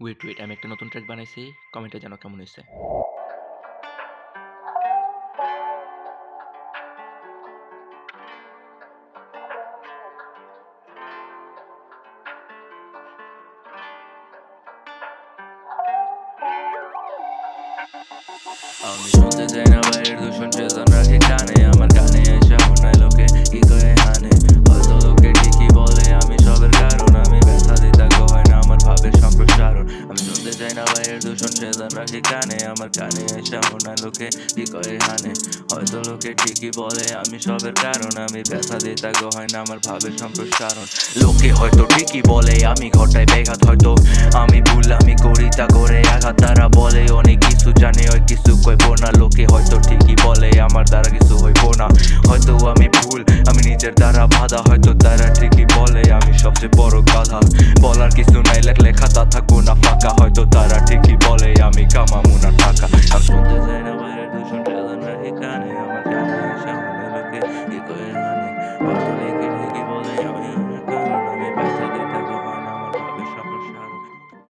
Wait আমি একটা নতুন ট্র্যাক বানাইছি। কমেন্টে জানাও কেমন হইছে। আমি শুনতে চাই না বাইরের দূষণ চেতন রাখি কানে আমার কানে এসে শোনায় লোকে কি করে হানে হয়তো লোকে ঠিকই বলে আমি সবের কারণ আমি ব্যথা দিতে হয় না আমার ভাবের সম্প্রসারণ আমি শুনতে চাই না বাইরের দূষণ চেতন রাখি কানে আমার কানে এসে শোনায় লোকে কি করে হানে হয়তো লোকে ঠিকই বলে আমি সবের কারণ আমি ব্যথা দিতে হয় না আমার ভাবের সম্প্রসারণ লোকে হয়তো ঠিকই বলে আমি ঘটাই ব্যাঘাত হয়তো আমি ভুল আমি করি তা করে আঘাত তারা বলে অনেক কিছু জানে ওই কিছু কইব না লোকে হয়তো ঠিকই বলে আমার দ্বারা কিছু হইব না হয়তো আমি ভুল আমি নিজের দ্বারা বাধা হয়তো তারা ঠিকই বলে আমি সবচেয়ে বড় গাধা বলার কিছু নাই লেখা তা থাকবো না ফাঁকা হয়তো তারা